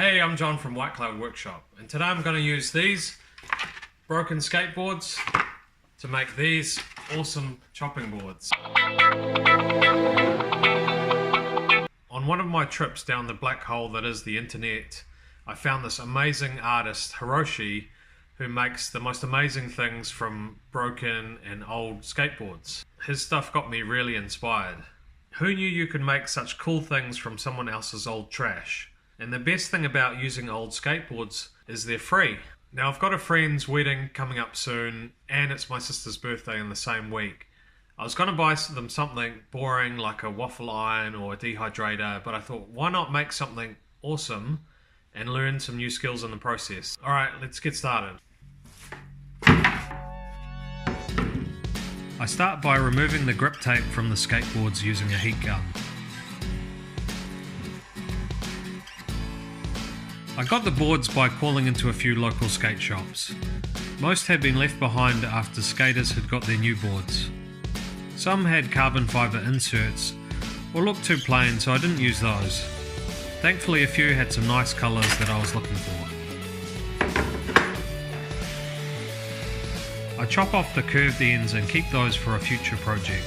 Hey, I'm John from White Cloud Workshop, and today I'm going to use these broken skateboards to make these awesome chopping boards. On one of my trips down the black hole that is the internet, I found this amazing artist, Hiroshi, who makes the most amazing things from broken and old skateboards. His stuff got me really inspired. Who knew you could make such cool things from someone else's old trash? And the best thing about using old skateboards is they're free. Now I've got a friend's wedding coming up soon, and it's my sister's birthday in the same week. I was going to buy them something boring like a waffle iron or a dehydrator, but I thought, why not make something awesome and learn some new skills in the process? Alright, let's get started. I start by removing the grip tape from the skateboards using a heat gun. I got the boards by calling into a few local skate shops. Most had been left behind after skaters had got their new boards. Some had carbon fibre inserts or looked too plain, so I didn't use those. Thankfully a few had some nice colours that I was looking for. I chop off the curved ends and keep those for a future project.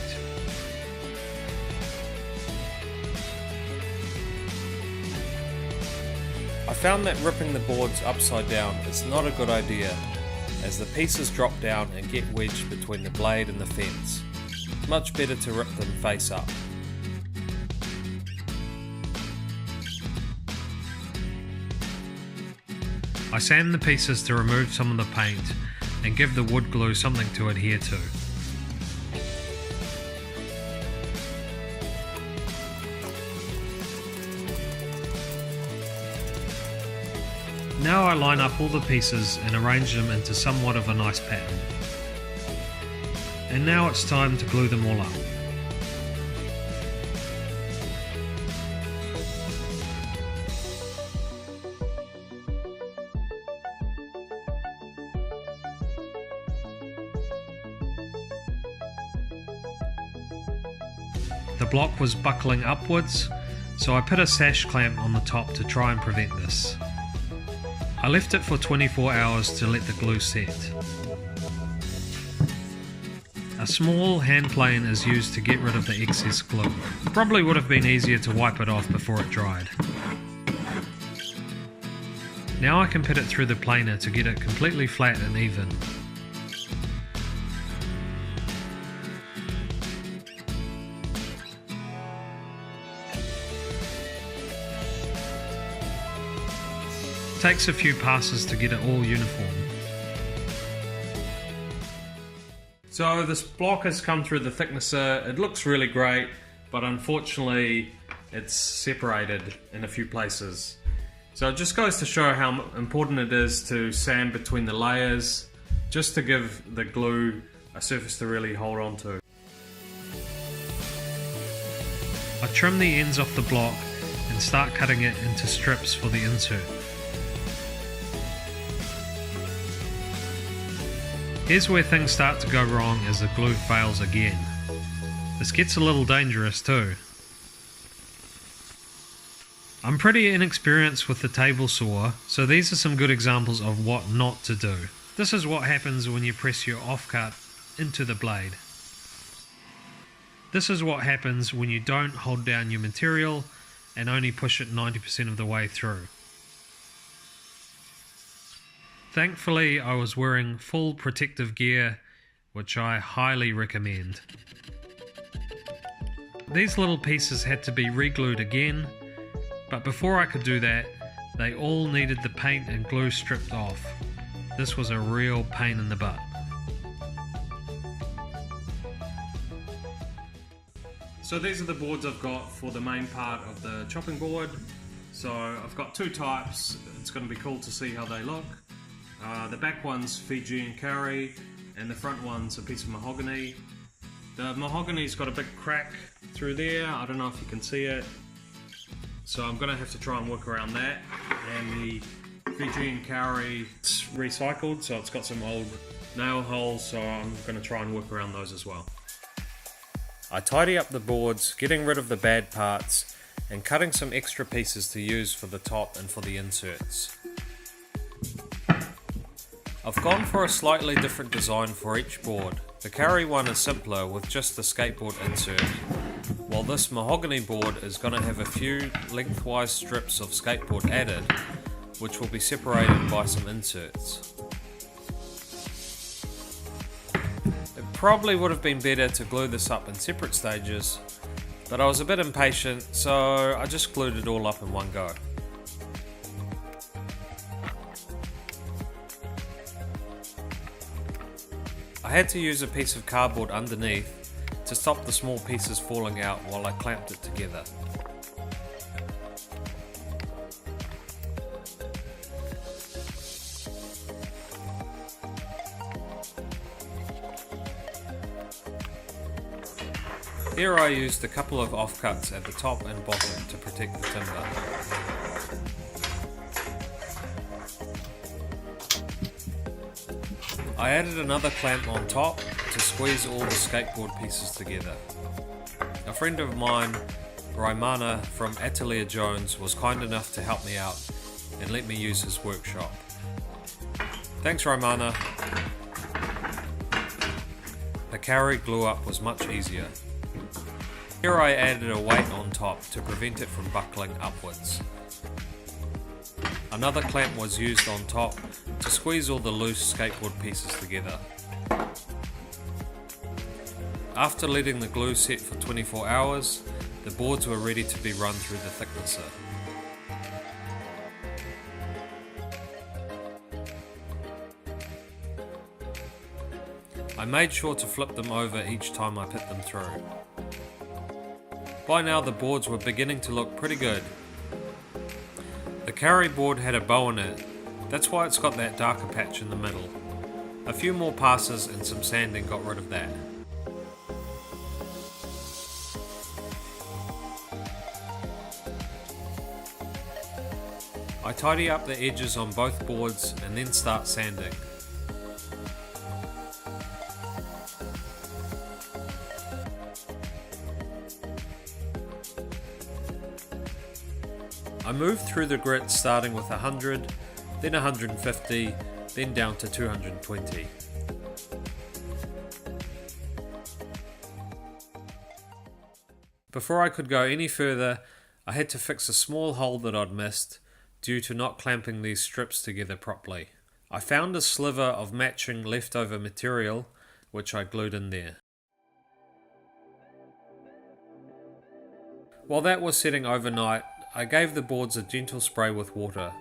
I found that ripping the boards upside down is not a good idea, as the pieces drop down and get wedged between the blade and the fence. It's much better to rip them face up. I sand the pieces to remove some of the paint and give the wood glue something to adhere to. Now I line up all the pieces and arrange them into somewhat of a nice pattern. And now it's time to glue them all up. The block was buckling upwards, so I put a sash clamp on the top to try and prevent this. I left it for 24 hours to let the glue set. A small hand plane is used to get rid of the excess glue. Probably would have been easier to wipe it off before it dried. Now I can put it through the planer to get it completely flat and even. Takes a few passes to get it all uniform. So this block has come through the thicknesser. It looks really great, but unfortunately it's separated in a few places. So it just goes to show how important it is to sand between the layers, just to give the glue a surface to really hold on to. I trim the ends off the block and start cutting it into strips for the insert. Here's where things start to go wrong as the glue fails again. This gets a little dangerous too. I'm pretty inexperienced with the table saw, so these are some good examples of what not to do. This is what happens when you press your offcut into the blade. This is what happens when you don't hold down your material and only push it 90% of the way through. Thankfully, I was wearing full protective gear, which I highly recommend. These little pieces had to be re-glued again, but before I could do that, they all needed the paint and glue stripped off. This was a real pain in the butt. So these are the boards I've got for the main part of the chopping board. So I've got two types. It's going to be cool to see how they look. The back one's Fijian Kauri and the front one's a piece of mahogany. The mahogany's got a big crack through there, I don't know if you can see it. So I'm going to have to try and work around that. And the Fijian Kauri, it's recycled, so it's got some old nail holes, so I'm going to try and work around those as well. I tidy up the boards, getting rid of the bad parts and cutting some extra pieces to use for the top and for the inserts. I've gone for a slightly different design for each board. The carry one is simpler with just the skateboard insert, while this mahogany board is going to have a few lengthwise strips of skateboard added, which will be separated by some inserts. It probably would have been better to glue this up in separate stages, but I was a bit impatient, so I just glued it all up in one go. I had to use a piece of cardboard underneath to stop the small pieces falling out while I clamped it together. Here I used a couple of offcuts at the top and bottom to protect the timber. I added another clamp on top to squeeze all the skateboard pieces together. A friend of mine, Raimana from Atelier Jones, was kind enough to help me out and let me use his workshop. Thanks, Raimana. The carry glue up was much easier. Here I added a weight on top to prevent it from buckling upwards. Another clamp was used on top to squeeze all the loose skateboard pieces together. After letting the glue set for 24 hours, the boards were ready to be run through the thicknesser. I made sure to flip them over each time I put them through. By now the boards were beginning to look pretty good. The carry board had a bow in it, that's why it's got that darker patch in the middle. A few more passes and some sanding got rid of that. I tidy up the edges on both boards and then start sanding. I moved through the grit starting with 100, then 150, then down to 220. Before I could go any further, I had to fix a small hole that I'd missed due to not clamping these strips together properly. I found a sliver of matching leftover material, which I glued in there. While that was setting overnight, I gave the boards a gentle spray with water.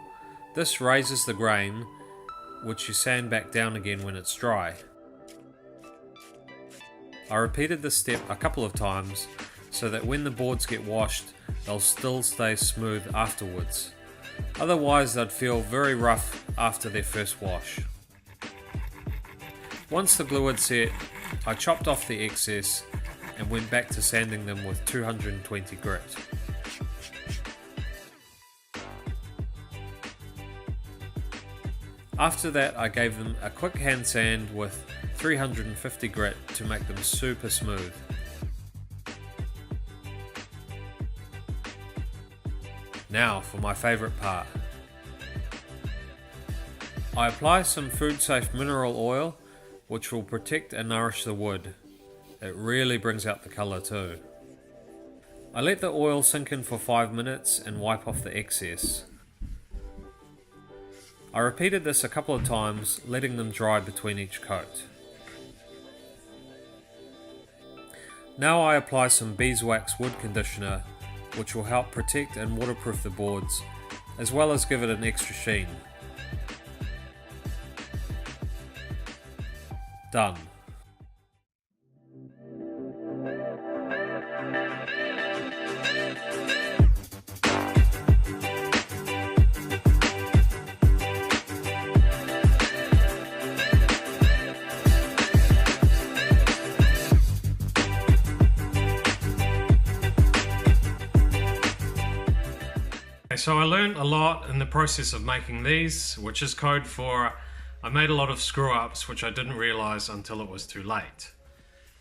This raises the grain, which you sand back down again when it's dry. I repeated this step a couple of times so that when the boards get washed, they'll still stay smooth afterwards. Otherwise they'd feel very rough after their first wash. Once the glue had set, I chopped off the excess and went back to sanding them with 220 grit. After that, I gave them a quick hand sand with 350 grit to make them super smooth. Now for my favourite part. I apply some food safe mineral oil which will protect and nourish the wood. It really brings out the colour too. I let the oil sink in for 5 minutes and wipe off the excess. I repeated this a couple of times, letting them dry between each coat. Now I apply some beeswax wood conditioner, which will help protect and waterproof the boards, as well as give it an extra sheen. Done. So I learned a lot in the process of making these, which is code for I made a lot of screw ups which I didn't realise until it was too late.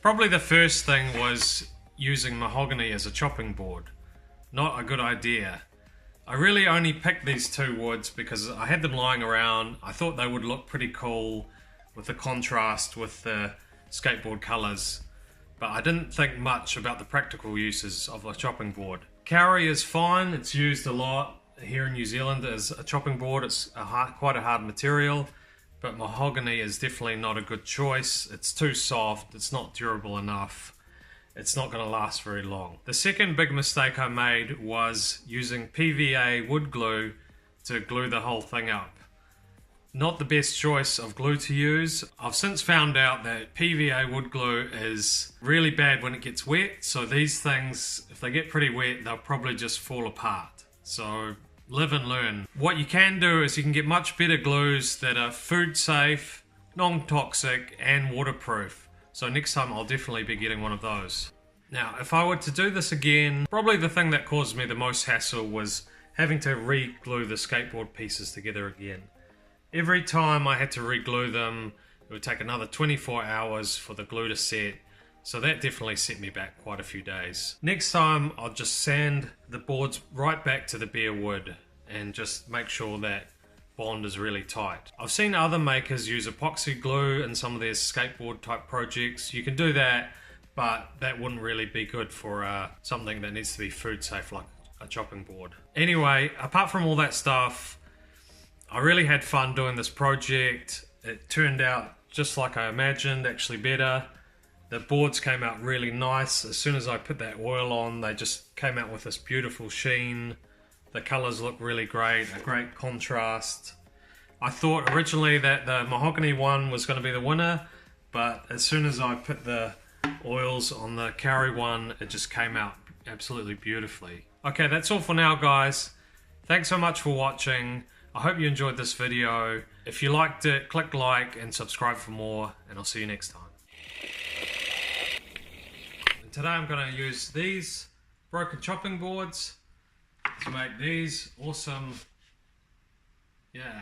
Probably the first thing was using mahogany as a chopping board. not a good idea. I really only picked these two woods because I had them lying around. I thought they would look pretty cool with the contrast with the skateboard colours, but I didn't think much about the practical uses of a chopping board. Kauri is fine, it's used a lot here in New Zealand as a chopping board. It's quite a hard material, but mahogany is definitely not a good choice. It's too soft, it's not durable enough. It's not going to last very long. The second big mistake I made was using PVA wood glue to glue the whole thing up. Not the best choice of glue to use. I've since found out that PVA wood glue is really bad when it gets wet, so these things, if they get pretty wet, they'll probably just fall apart. So live and learn. What you can do is you can get much better glues that are food safe, non-toxic and waterproof. So next time I'll definitely be getting one of those. Now, if I were to do this again, probably the thing that caused me the most hassle was having to re-glue the skateboard pieces together again. Every time I had to re-glue them, it would take another 24 hours for the glue to set. So that definitely set me back quite a few days. Next time, I'll just sand the boards right back to the bare wood and just make sure that bond is really tight. I've seen other makers use epoxy glue in some of their skateboard type projects. You can do that, but that wouldn't really be good for something that needs to be food safe like a chopping board. Anyway, apart from all that stuff, I really had fun doing this project. It turned out just like I imagined, actually better. The boards came out really nice. As soon as I put that oil on, they just came out with this beautiful sheen. The colours look really great, a great contrast. I thought originally that the mahogany one was going to be the winner, but as soon as I put the oils on the Kauri one, it just came out absolutely beautifully. Okay, that's all for now, guys. Thanks so much for watching. I hope you enjoyed this video. If you liked it, click like and subscribe for more, and I'll see you next time. And today I'm going to use these broken chopping boards to make these awesome, yeah,